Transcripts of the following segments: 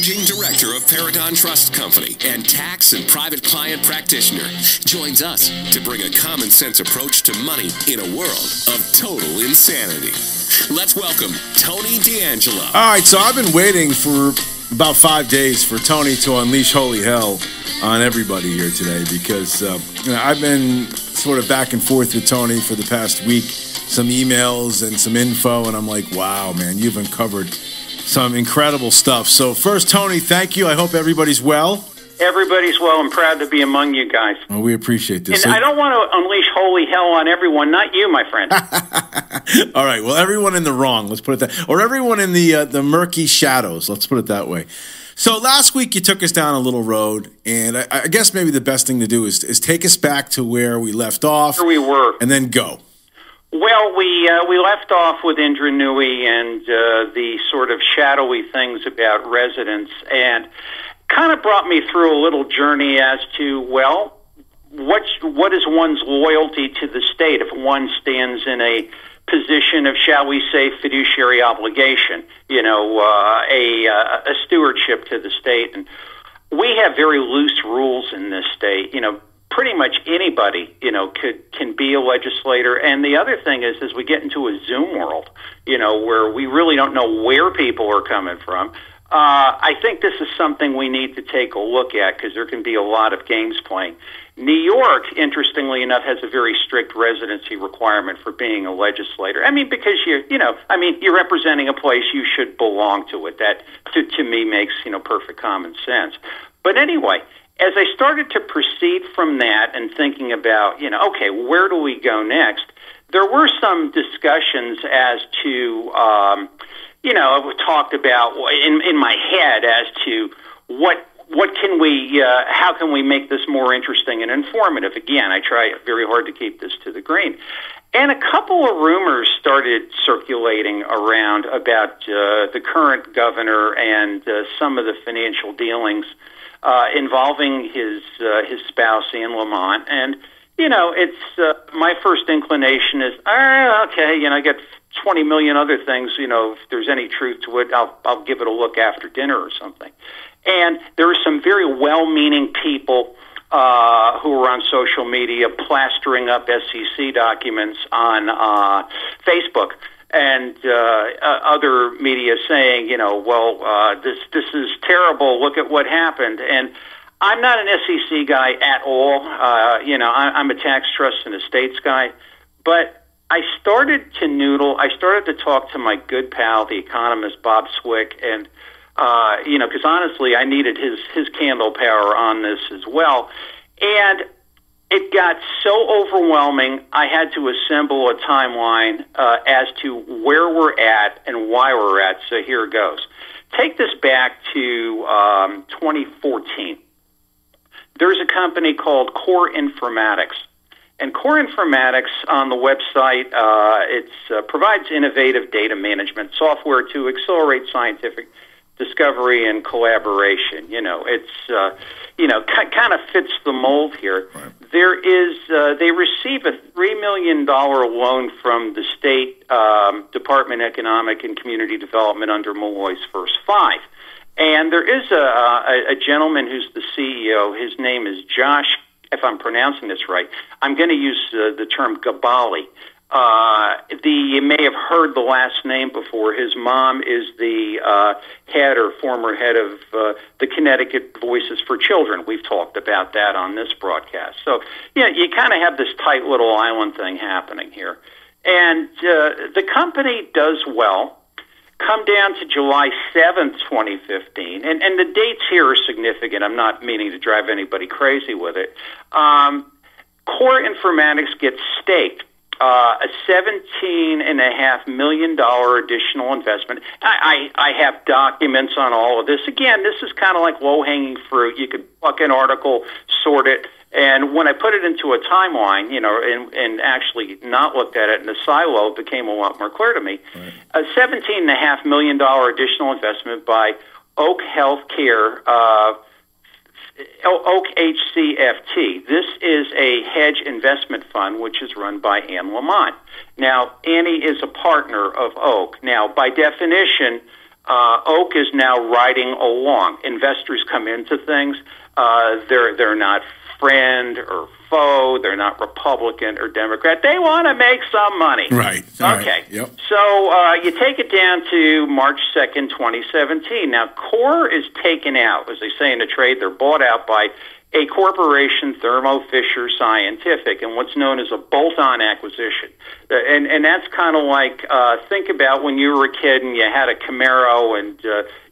Managing Director of Paragon Trust Company and tax and private client practitioner, joins us to bring a common sense approach to money in a world of total insanity. Let's welcome Tony D'Angelo. All right, so I've been waiting for about 5 days for Tony to unleash holy hell on everybody here today because I've been sort of back and forth with Tony for the past week, some emails and some info, and I'm like, wow, man, you've uncovered some incredible stuff. So first, Tony, thank you. I hope everybody's well. Everybody's well. I'm proud to be among you guys. Well, we appreciate this. And I don't want to unleash holy hell on everyone, not you, my friend. All right, well, everyone in the wrong, let's put it that, or everyone in the murky shadows, let's put it that way. So last week you took us down a little road, and I guess maybe the best thing to do is take us back to where we left off. Where we were. And then go. Well, we left off with Indra Nooyi and the sort of shadowy things about residents, and kind of brought me through a little journey as to, well, what is one's loyalty to the state if one stands in a position of, shall we say, fiduciary obligation, a stewardship to the state. And we have very loose rules in this state. Pretty much anybody, can be a legislator. And the other thing is, as we get into a Zoom world, where we really don't know where people are coming from, I think this is something we need to take a look at because there can be a lot of games playing. New York, interestingly enough, has a very strict residency requirement for being a legislator. I mean, because you're representing a place, you should belong to it. That, to me, makes, perfect common sense. But anyway, as I started to proceed from that and thinking about, okay, where do we go next? There were some discussions as to, we talked about in my head as to what can we, how can we make this more interesting and informative? Again, I try very hard to keep this to the green. And a couple of rumors started circulating around about the current governor and some of the financial dealings involving his spouse, Anne Lamont. And, it's my first inclination is, okay, I got 20 million other things, if there's any truth to it, I'll give it a look after dinner or something. And there are some very well-meaning people who are on social media plastering up SEC documents on Facebook and other media saying, this is terrible, look at what happened. And I'm not an SEC guy at all. I'm a tax trust and estates guy. But I started to noodle. I started to talk to my good pal, the economist Bob Swick, and because honestly, I needed his candle power on this as well. And it got so overwhelming, I had to assemble a timeline as to where we're at and why we're at. So here it goes. Take this back to 2014. There's a company called Core Informatics. And Core Informatics on the website, it provides innovative data management software to accelerate scientific discovery and collaboration. It's kind of fits the mold here. Right. There is they receive a $3 million loan from the state Department of Economic and Community Development under Malloy's First Five. And there is a gentleman who's the CEO. His name is Josh, if I'm pronouncing this right. I'm going to use the term Gabali. You may have heard the last name before. His mom is the head or former head of the Connecticut Voices for Children. We've talked about that on this broadcast. So, you kind of have this tight little island thing happening here. And the company does well. Come down to July 7th, 2015, and the dates here are significant. I'm not meaning to drive anybody crazy with it. Core Informatics gets staked a $17.5 million additional investment. I have documents on all of this. Again, this is kind of like low-hanging fruit. You could pluck an article, sort it, and when I put it into a timeline, and actually not looked at it in a silo, it became a lot more clear to me. Right. A $17.5 million additional investment by Oak Healthcare, Oak HCFT. This is a hedge investment fund which is run by Anne Lamont. Now, Annie is a partner of Oak. Now, by definition, Oak is now riding along. Investors come into things. They're not friend or foe. They're not Republican or Democrat. They want to make some money. Right. Okay. Right. Yep. So you take it down to March 2nd, 2017. Now, Core is taken out. As they say in the trade, they're bought out by a corporation, Thermo Fisher Scientific, and what's known as a bolt-on acquisition. And that's kind of like, think about when you were a kid and you had a Camaro and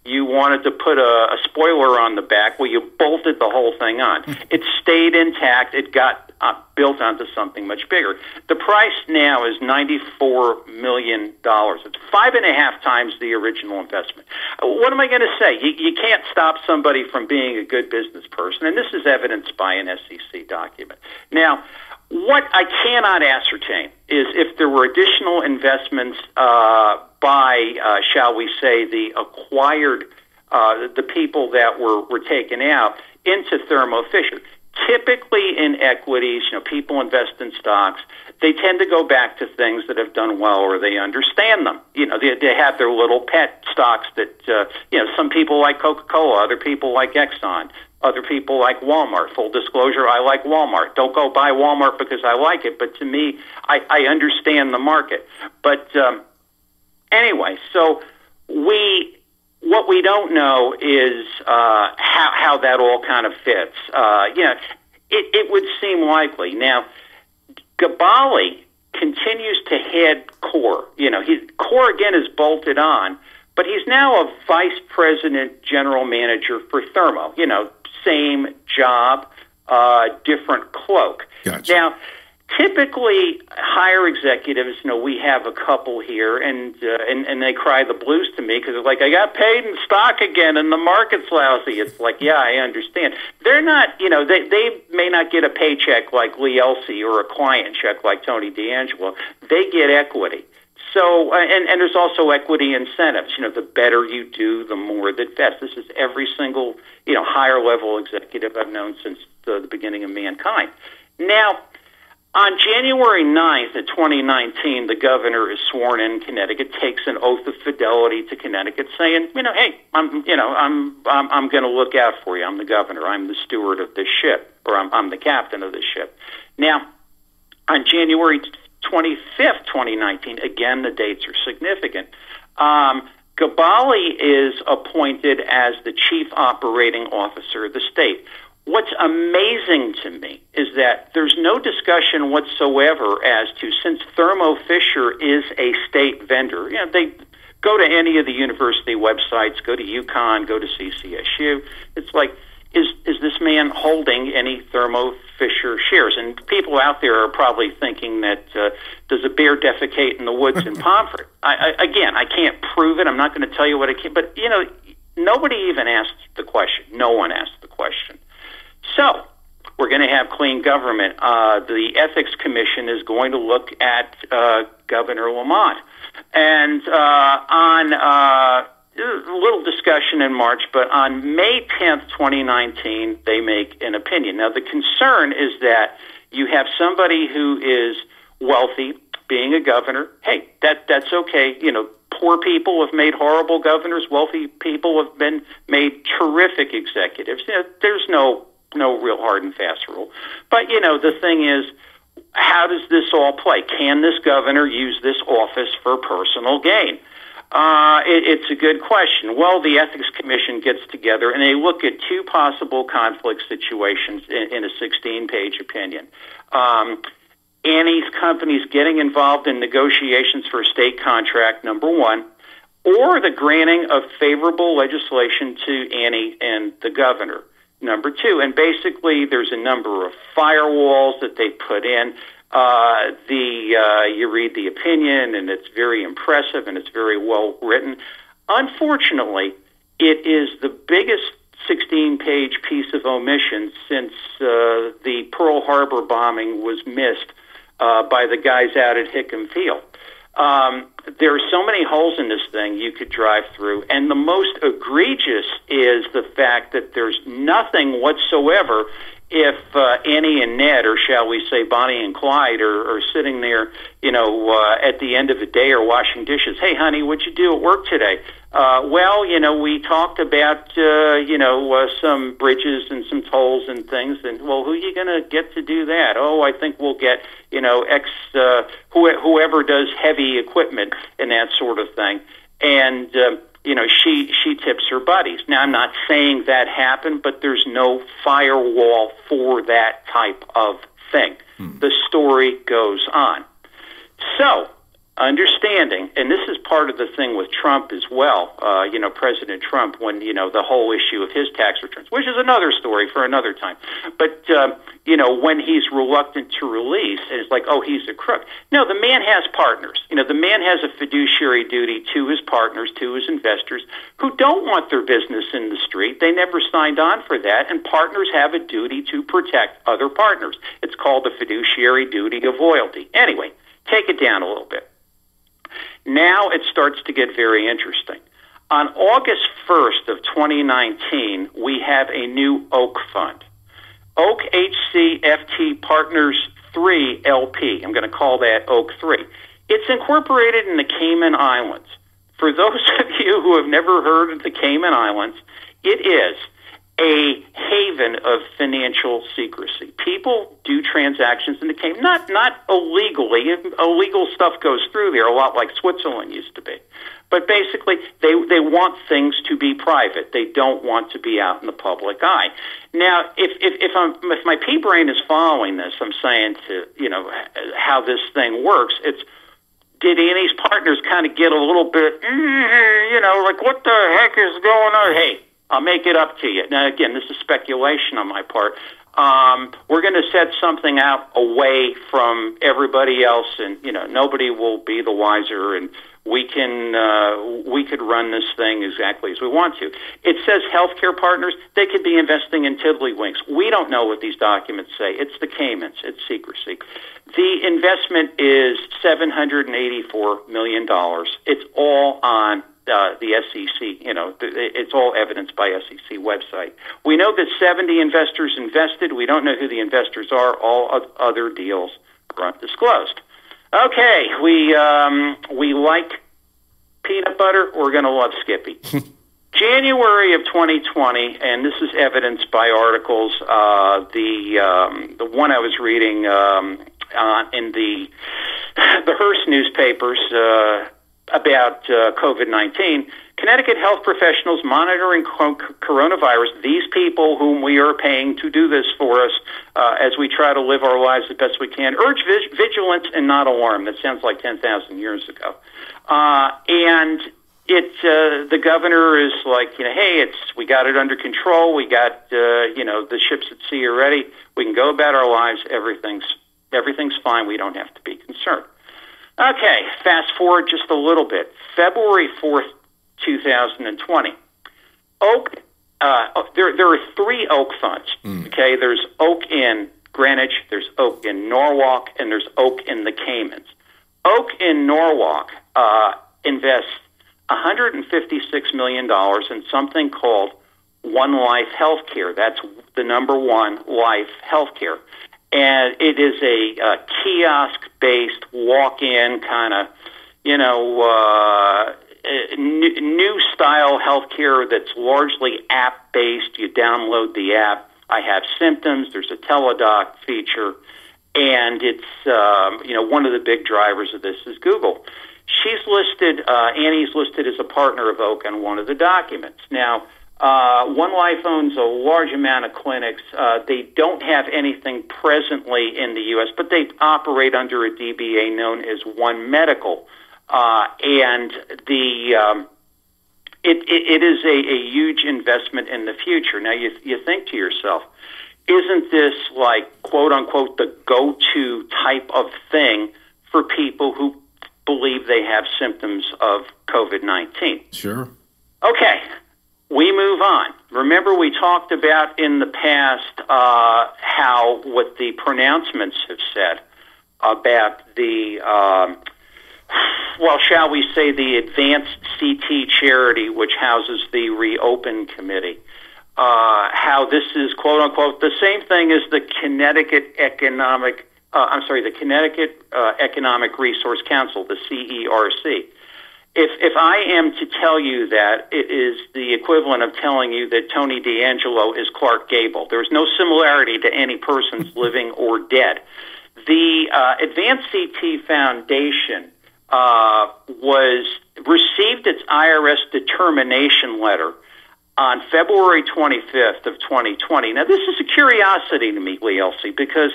you wanted to put a spoiler on the back. Well, you bolted the whole thing on. It stayed intact. It got built onto something much bigger. The price now is $94 million. It's 5.5 times the original investment. What am I going to say? You can't stop somebody from being a good business person, and this is evidenced by an SEC document. Now, what I cannot ascertain is if there were additional investments by, shall we say, the acquired, the people that were taken out into Thermo Fisher. Typically in equities, people invest in stocks. They tend to go back to things that have done well or they understand them. They have their little pet stocks that, some people like Coca-Cola, other people like Exxon, other people like Walmart. Full disclosure, I like Walmart. Don't go buy Walmart because I like it, but to me, I understand the market. But anyway, so what we don't know is how that all kind of fits. It would seem likely. Now, Gabali continues to head Core. Core again is bolted on, but he's now a vice president general manager for Thermo. Same job, different cloak. Gotcha. Now, typically, higher executives, we have a couple here, and they cry the blues to me because they're like, I got paid in stock again, and the market's lousy. It's like, yeah, I understand. They're not, they may not get a paycheck like Lee Elci or a client check like Tony D'Angelo. They get equity. So, and there's also equity incentives. The better you do, the more that vests. This is every single, higher level executive I've known since the beginning of mankind. Now, on January 9th of 2019, the governor is sworn in Connecticut, takes an oath of fidelity to Connecticut, saying, hey, I'm going to look out for you. I'm the governor. I'm the steward of this ship, or I'm the captain of this ship. Now, on January 25th, 2019, again, the dates are significant. Gabali is appointed as the chief operating officer of the state. What's amazing to me is that there's no discussion whatsoever as to, since Thermo Fisher is a state vendor, they go to any of the university websites, go to UConn, go to CCSU. It's like, is this man holding any Thermo Fisher shares? And people out there are probably thinking that, does a bear defecate in the woods in Pomfret? Again, I can't prove it. I'm not going to tell you what I can, but, nobody even asked the question. No one asked the question. So, we're going to have clean government. The Ethics Commission is going to look at Governor Lamont. And on a little discussion in March, but on May 10th, 2019, they make an opinion. Now, the concern is that you have somebody who is wealthy being a governor. Hey, that's okay. Poor people have made horrible governors. Wealthy people have been made terrific executives. There's no real hard and fast rule. But, the thing is, how does this all play? Can this governor use this office for personal gain? It's a good question. Well, the Ethics Commission gets together and they look at two possible conflict situations in a 16-page opinion. Any companies getting involved in negotiations for a state contract, number one, or the granting of favorable legislation to Annie and the governor, number two. And basically, there's a number of firewalls that they put in. You read the opinion, and it's very impressive, and it's very well written. Unfortunately, it is the biggest 16-page piece of omission since the Pearl Harbor bombing was missed by the guys out at Hickam Field. There are so many holes in this thing you could drive through, and the most egregious is the fact that there's nothing whatsoever if Annie and Ned, or shall we say Bonnie and Clyde, are sitting there, at the end of the day or washing dishes. Hey, honey, what'd you do at work today? Well, we talked about, some bridges and some tolls and things. And, well, who are you going to get to do that? Oh, I think we'll get, whoever does heavy equipment and that sort of thing. And, she tips her buddies. Now, I'm not saying that happened, but there's no firewall for that type of thing. The story goes on. So, understanding, and this is part of the thing with Trump as well, President Trump, when, the whole issue of his tax returns, which is another story for another time. But, when he's reluctant to release, it's like, oh, he's a crook. No, the man has partners. The man has a fiduciary duty to his partners, to his investors, who don't want their business in the street. They never signed on for that, and partners have a duty to protect other partners. It's called the fiduciary duty of loyalty. Anyway, take it down a little bit. Now it starts to get very interesting. On August 1st of 2019, we have a new Oak Fund. Oak HCFT Partners 3 LP. I'm going to call that Oak 3. It's incorporated in the Cayman Islands. For those of you who have never heard of the Cayman Islands, it is a haven of financial secrecy. People do transactions in the Cayman, not illegally. Illegal stuff goes through there, a lot like Switzerland used to be. But basically, they want things to be private. They don't want to be out in the public eye. Now, if my pea brain is following this, I'm saying to how this thing works. It's, did Annie's partners kind of get a little bit, like, what the heck is going on? Hey, I'll make it up to you. Now, again, this is speculation on my part. We're going to set something out away from everybody else, and nobody will be the wiser, and we could run this thing exactly as we want to. It says healthcare partners. They could be investing in tiddlywinks. We don't know what these documents say. It's the Caymans. It's secrecy. The investment is $784 million. It's all on the SEC, it's all evidenced by SEC website. We know that 70 investors invested. We don't know who the investors are. All other deals are undisclosed. Okay, we like peanut butter. We're going to love Skippy. January of 2020, and this is evidenced by articles. The one I was reading in the Hearst newspapers. About COVID-19, Connecticut health professionals monitoring coronavirus, these people whom we are paying to do this for us as we try to live our lives the best we can, urge vigilance and not alarm. That sounds like 10,000 years ago. And the governor is like, hey, we got it under control. We got, the ships at sea are ready. We can go about our lives. Everything's fine. We don't have to be concerned. Okay, fast forward just a little bit. February 4th, 2020. Oak, there are 3 Oak funds. Okay, there's Oak in Greenwich, there's Oak in Norwalk, and there's Oak in the Caymans. Oak in Norwalk invests $156 million in something called One Life Healthcare. That's the number one life healthcare. And it is a kiosk-based, walk-in kind of, new style healthcare that's largely app-based. You download the app. I have symptoms. There's a teledoc feature, and it's one of the big drivers of this is Google. She's listed. Annie's listed as a partner of Oak on one of the documents. Now, One Life owns a large amount of clinics. They don't have anything presently in the U.S., but they operate under a DBA known as One Medical. And it is a huge investment in the future. Now, you think to yourself, isn't this like, quote unquote, the go-to type of thing for people who believe they have symptoms of COVID-19? Sure. Okay. We move on. Remember, we talked about in the past how what the pronouncements have said about the, shall we say, the Advanced CT Charity, which houses the Reopen Committee. how this is, quote unquote, the same thing as the Connecticut Economic Resource Council, the CERC. If I am to tell you that, it is the equivalent of telling you that Tony D'Angelo is Clark Gable. There's no similarity to any persons living or dead. The Advanced CT Foundation received its IRS determination letter on February 25th of 2020. Now, this is a curiosity to me, Lee Elci, because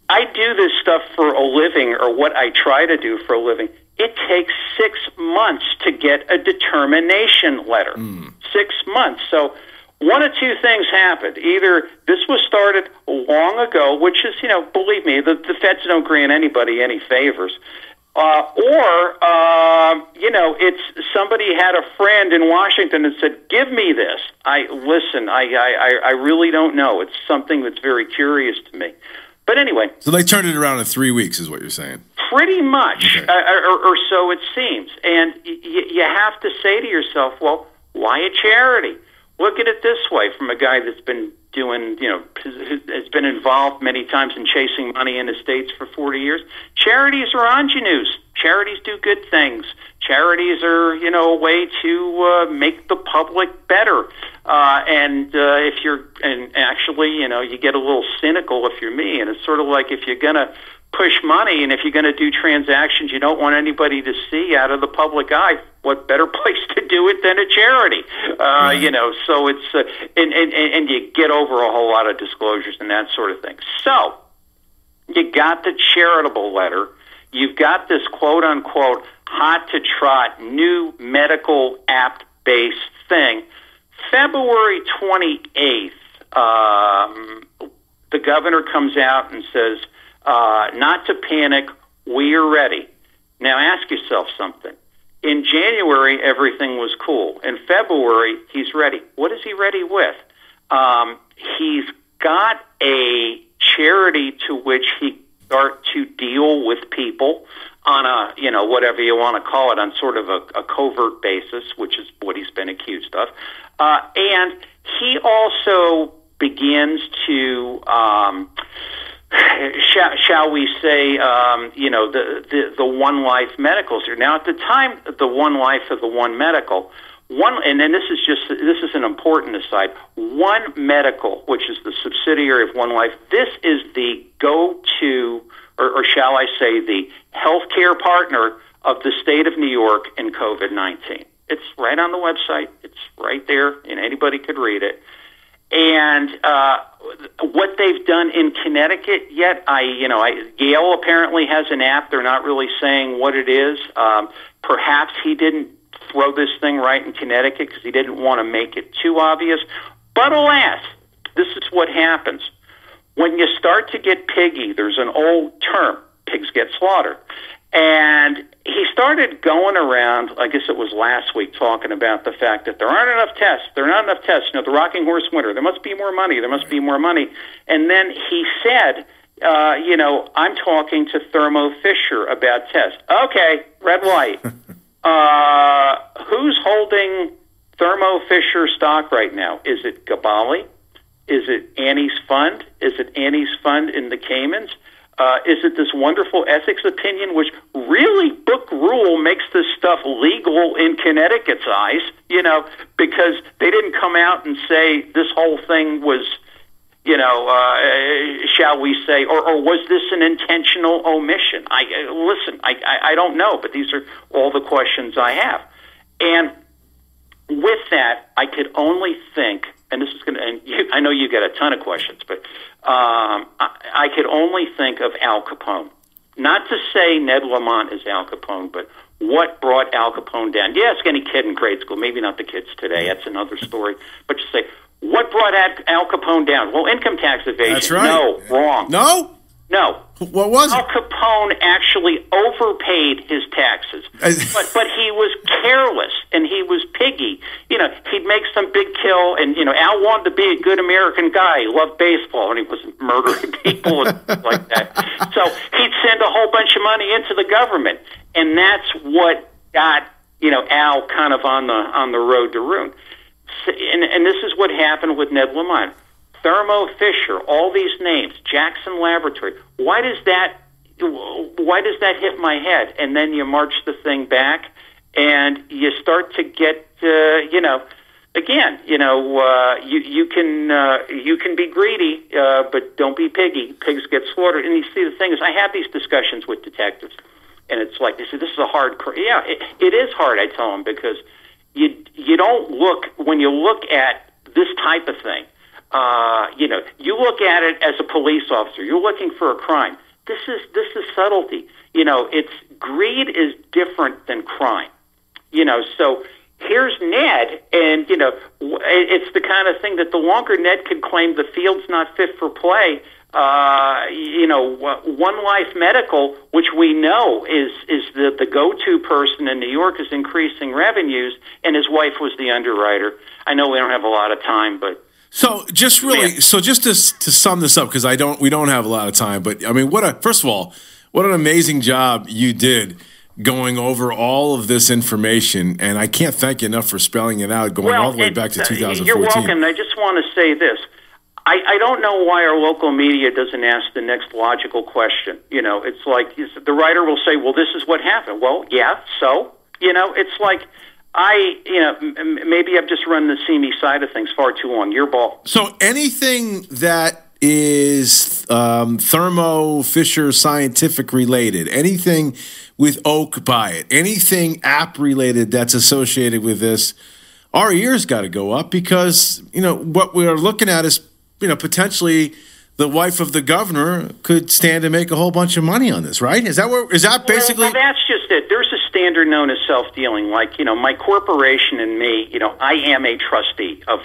I do this stuff for a living, or what I try to do for a living. It takes 6 months to get a determination letter. 6 months. So one of two things happened. Either this was started long ago, which is, believe me, the feds don't grant anybody any favors, or it's somebody had a friend in Washington and said, give me this. I really don't know. It's something that's very curious to me. But anyway. So they turned it around in 3 weeks is what you're saying. Pretty much, okay. or so it seems. And you have to say to yourself, well, why a charity? Look at it this way, from a guy that's been doing, has been involved many times in chasing money in the States for 40 years. Charities are ingenues. Charities do good things. Charities are, a way to make the public better. If you're, and actually, you get a little cynical if you're me, and it's sort of like if you're going to push money and if you're going to do transactions you don't want anybody to see out of the public eye, what better place to do it than a charity? Right. So it's, and you get over a whole lot of disclosures and that sort of thing. So you got the charitable letter. You've got this quote unquote hot to trot new medical app-based thing. February 28th, the governor comes out and says, not to panic, we are ready. Now ask yourself something. In January, everything was cool. In February, he's ready. What is he ready with? He's got a charity to which he start to deal with people on a, whatever you want to call it, on sort of a covert basis, which is what he's been accused of. And he also begins to, shall we say, the One Life medicals here. Now, at the time, the One Life of the One Medical, and then this is an important aside. One Medical, which is the subsidiary of One Life, this is the go-to, or shall I say, the healthcare partner of the state of New York in COVID-19. It's right on the website. It's right there, and anybody could read it. And what they've done in Connecticut yet, Yale apparently has an app. They're not really saying what it is. Perhaps he didn't throw this thing right in Connecticut because he didn't want to make it too obvious. But alas, this is what happens. When you start to get piggy, there's an old term, pigs get slaughtered. And he started going around, I guess it was last week, talking about the fact that there aren't enough tests. There are not enough tests. The rocking horse winter. There must be more money. There must be more money. And then he said, I'm talking to Thermo Fisher about tests. Okay, red light. Who's holding Thermo Fisher stock right now? Is it Gabali? Is it Annie's Fund? Is it Annie's Fund in the Caymans? Is it this wonderful ethics opinion, which really book rule makes this stuff legal in Connecticut's eyes, because they didn't come out and say this whole thing was, shall we say, or was this an intentional omission? I don't know, but these are all the questions I have. And with that, I could only think, and this is going to, I know you got a ton of questions, but I could only think of Al Capone. Not to say Ned Lamont is Al Capone, but what brought Al Capone down? You ask any kid in grade school, maybe not the kids today, that's another story, but just say, what brought Al Capone down? Well, income tax evasion. That's right. No, wrong. No? No. What was it? Al Capone actually overpaid his taxes, but he was careless and he was piggy. He'd make some big kill, and Al wanted to be a good American guy. He loved baseball, and he wasn't murdering people and stuff like that. So he'd send a whole bunch of money into the government, and that's what got Al kind of on the road to ruin. and this is what happened with Ned Lamont, Thermo Fisher, all these names, Jackson Laboratory. Why does that hit my head? And then you march the thing back, and you start to get, again, you can be greedy, but don't be piggy. Pigs get slaughtered. And you see, the thing is, I have these discussions with detectives, and it's like, they say, this is a hard, yeah, it is hard, I tell them, because you don't look, when you look at this type of thing, you look at it as a police officer, you're looking for a crime. This is subtlety. Greed is different than crime. So here's Ned, and, it's the kind of thing that the longer Ned could claim the field's not fit for play, One Life Medical, which we know is the go-to person in New York, is increasing revenues, and his wife was the underwriter. I know we don't have a lot of time, but... So just to sum this up, because we don't have a lot of time, but I mean, first of all, what an amazing job you did going over all of this information, and I can't thank you enough for spelling it out, going all the way back to 2014. You're welcome. I just want to say this. I don't know why our local media doesn't ask the next logical question. It's like the writer will say, well, this is what happened. Well, yeah, so? It's like... maybe I've just run the seamy side of things far too long. Your ball. So anything that is Thermo Fisher Scientific related, anything with Oak by it, anything app related that's associated with this, our ears got to go up, because what we're looking at is potentially the wife of the governor could stand to make a whole bunch of money on this, right? Is that basically? Well, that's just it. There's a standard known as self-dealing. Like, my corporation and me, I am a trustee of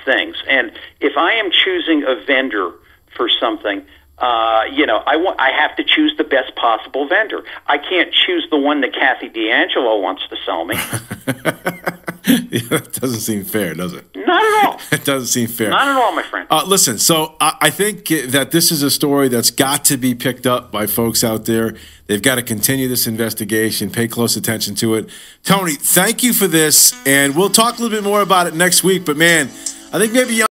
things. And if I am choosing a vendor for something, I have to choose the best possible vendor. I can't choose the one that Kathy D'Angelo wants to sell me. Yeah, that doesn't seem fair, does it? Not at all. It doesn't seem fair. Not at all, my friend. Listen, so I think that this is a story that's got to be picked up by folks out there. They've got to continue this investigation, pay close attention to it. Tony, thank you for this, and we'll talk a little bit more about it next week. But, man, I think maybe